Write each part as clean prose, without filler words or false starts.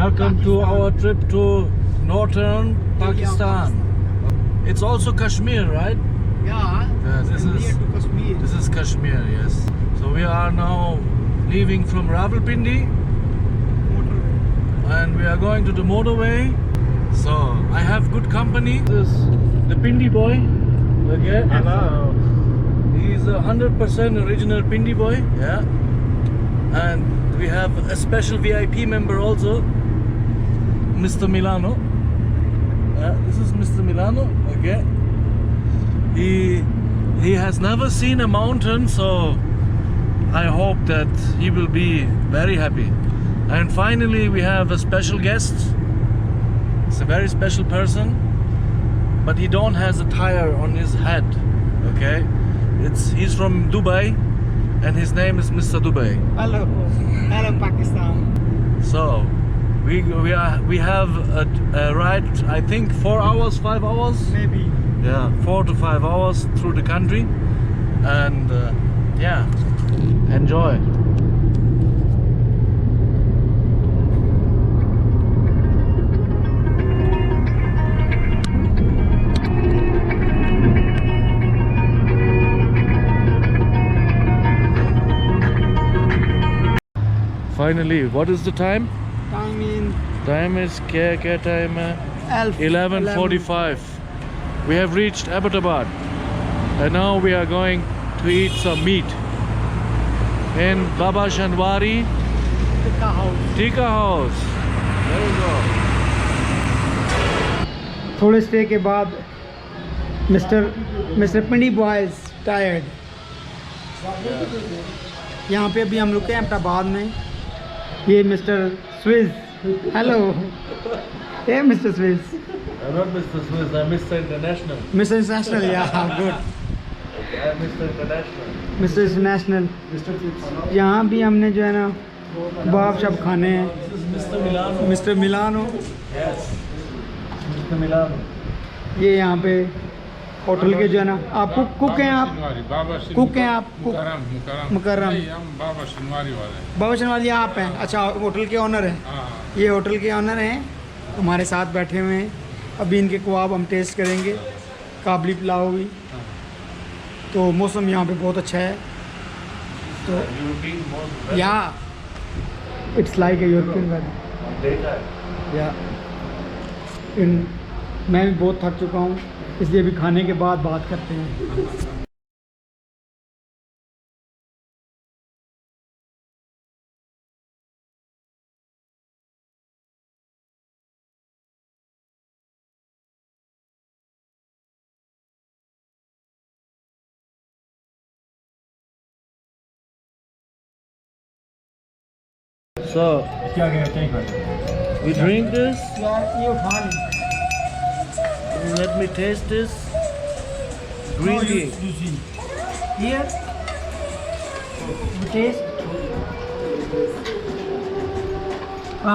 Welcome to our trip to northern Pakistan. It's also Kashmir, right? Yeah, this near is to Kashmir. this is Kashmir, yes. So we are now leaving from Rawalpindi Motorway. and we are going to the motorway. So I have good company. This is the Pindi boy. Okay. Hello. He's a 100% original Pindi boy. Yeah. And we have a special VIP member also, Mr. Milano. This is Mr. Milano. Okay. He has never seen a mountain, so I hope that he will be very happy. And finally we have a special guest. It's a very special person, but he don't has a tire on his head. Okay, he's from Dubai, and his name is Mr. Dubai. Hello, hello Pakistan. So we have a ride. I think 4 hours, 5 hours. Maybe. Yeah, 4 to 5 hours through the country, and yeah, enjoy. Finally, what is the time? Time in Time is क्या time है? 11:45. We have reached Abbottabad, and now we are going to eat some meat in Baba Shanwari Tikka house. Tikka House. There we go. थोड़े stay के बाद mister Pindi boy is tired. यहाँ पे अभी हम रुके हैं अहमदाबाद में. ये mister Swiss. Hello. Hey mister Swiss. I'm not Mr. Swiss, I'm Mr. International. Mister International. Yeah good. I'm Mr. International. Mister International. यहाँ भी हमने जो है ना कबाब शब खाने हैं. This is Mr. Milano. Mister Milano. Yes. Mr. Milano. ये यहाँ पे होटल के जो है ना, आप कुक हैं. आप कुक हैं. आप मुकर्रम. बाबा शनवारी वाले. बाबा शनवारी आप हैं. अच्छा, होटल के ऑनर हैं. ये होटल के ऑनर हैं, हमारे साथ बैठे हुए हैं. अभी इनके कबाब हम टेस्ट करेंगे, काबली पुलाव भी. तो मौसम यहाँ पे बहुत अच्छा है. तो या it's like a European weather. या मैं भी बहुत थक चुका हूँ, इसलिए अभी खाने के बाद बात करते हैं. So क्या कहते हैं? we drink this. ये उठा लें. Let me taste this. Green tea. Here, we taste.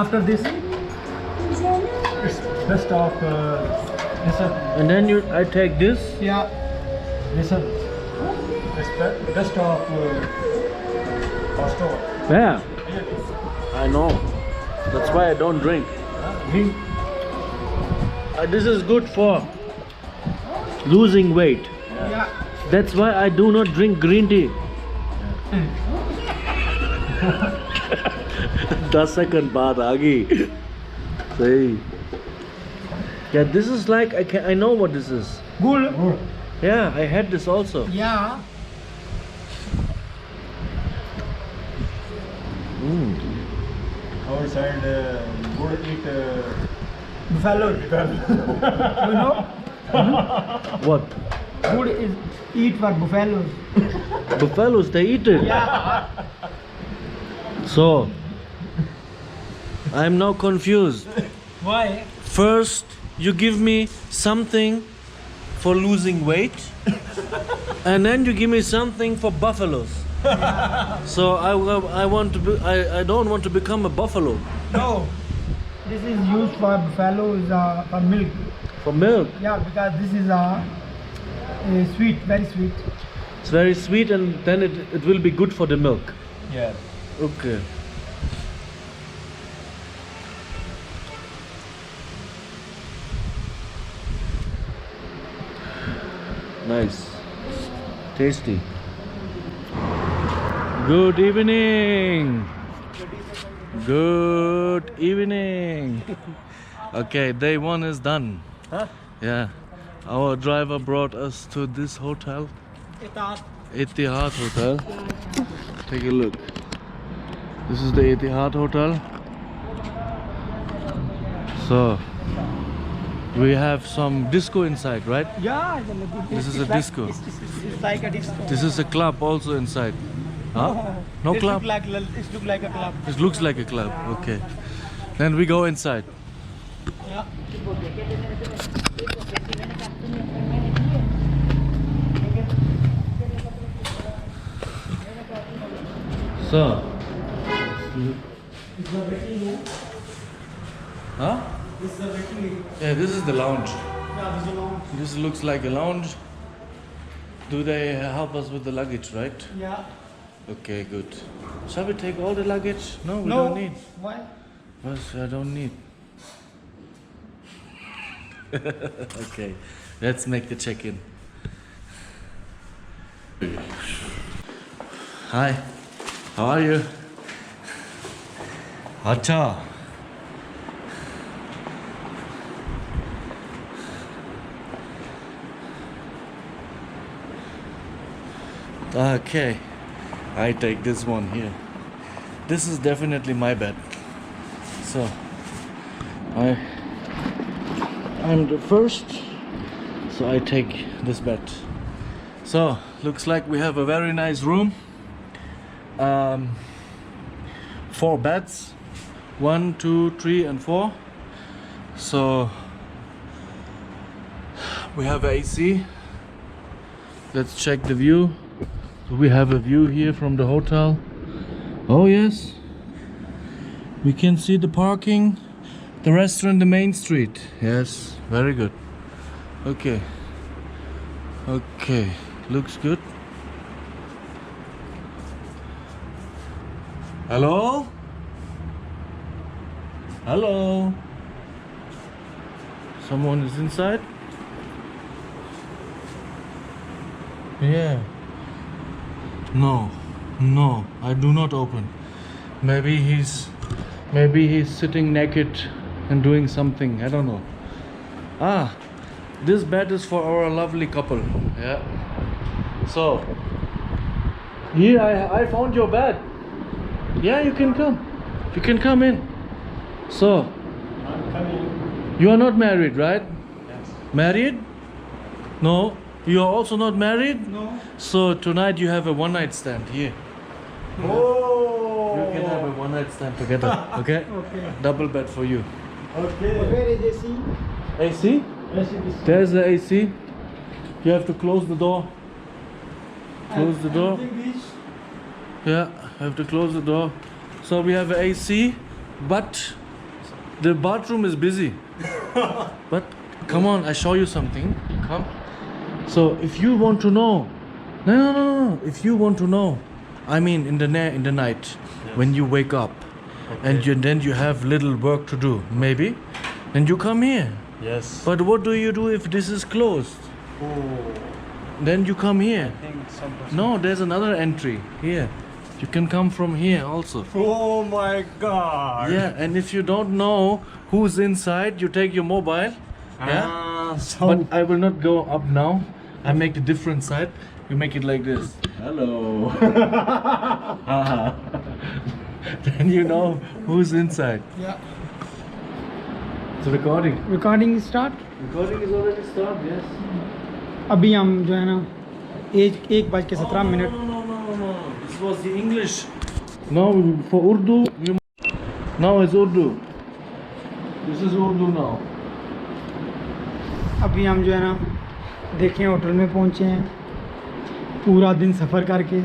After this, It's best of listen. And then I take this. yeah, Listen. It's best of pasta. Yeah, I know. That's why I don't drink. Drink. This is good for losing weight. yeah. That's why I do not drink green tea. 10 second बाद आ गई. सही. Yeah, this is like I know what this is. Good. Yeah, I had this also. Yeah. Our side good eat. Buffalo. You know, What? good is eat for buffaloes. Buffaloes, they eat it. Yeah. So I'm now confused. Why? First you give me something for losing weight, and then you give me something for buffaloes. So I want to be, I don't want to become a buffalo. No. This is used for buffaloes for milk. For milk. Yeah, because this is sweet, very sweet. It's very sweet, and then it will be good for the milk. Yes. Okay. Nice. Tasty. Good evening. Good evening. Okay, day 1 is done. Huh? Yeah. Our driver brought us to this hotel. Etihad Hotel. Take a look. This is the Etihad Hotel. So we have some disco inside, right? Yeah, This is a disco. It's like a disco. This is a club also inside. Huh? No club? It looks like a club. It looks like a club. Okay. Then we go inside. Yeah. So. Huh? This is the waiting area. Yeah, this is the lounge. Yeah, this is a lounge. This looks like a lounge. Do they help us with the luggage, right? Yeah. Okay, good. Shall we take all the luggage? No, we No. don't need. Why? Yes, I don't need. Okay, let's make the check-in. Hi, how are you? Acha. Okay, I take this one here. This is definitely my bed. So I'm the first, so I take this bed. So looks like we have a very nice room. 4 beds, 1, 2, 3 and 4. So we have AC. Let's check the view. We have a view here from the hotel. Oh yes, we can see the parking, the restaurant, the main street. Yes, very good. Okay, okay, looks good. Hello? Hello? Someone is inside? Yeah. No, no, I do not open. Maybe he's sitting naked and doing something. I don't know. Ah, this bed is for our lovely couple. Yeah. So here I found your bed. Yeah, you can come. You can come in. So I'm coming. you are not married, right? Yes. Married? No. You are also not married? No. So tonight you have a one night stand here. Oh. You can have a one night stand together, okay? Okay. Double bed for you. Okay. Where is AC? AC? Yes, it is. There's the AC. You have to close the door. Close the door. Yeah, I have to close the door. So we have a AC, but the bathroom is busy. But come on, I show you something. Come. So if you want to know, no. If you want to know, I mean in the night, when you wake up, and then you have little work to do, maybe, and you come here. Yes. But what do you do if this is closed? Oh. Then you come here. I think some person. No, there's another entry here. You can come from here also. Oh my God. Yeah, and if you don't know who's inside, you take your mobile. Yeah. Ah, so. But I will not go up now. I make a different side. You make it like this. Hello. Then you know who's inside. Yeah. It's recording. Recording start. Recording is already started, yes. अभी हम जो है ना 1:17. No. This was the English. Now for Urdu, now it's Urdu. This is Urdu now. अभी हम जो है ना देखें होटल में पहुंचे हैं पूरा दिन सफ़र करके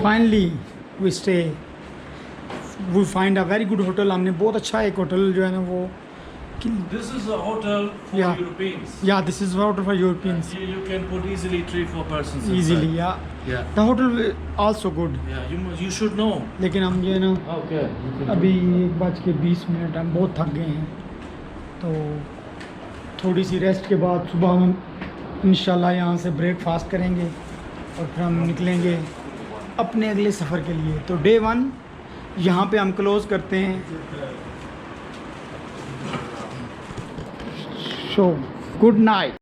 finally we find a very good hotel हमने बहुत अच्छा एक होटल जो है ना वो This is a hotel for Yeah. Europeans. या this is hotel for Europeans Here you can put easily 3-4 persons easily inside. या Yeah. The hotel also good Yeah, you should know. लेकिन हम जो है ना Okay. अभी 1:20 हम बहुत थक गए हैं तो थोड़ी सी रेस्ट के बाद सुबह हम इंशाल्लाह यहाँ से ब्रेकफास्ट करेंगे और फिर हम निकलेंगे अपने अगले सफ़र के लिए। तो डे 1 यहाँ पे हम क्लोज़ करते हैं। So good night.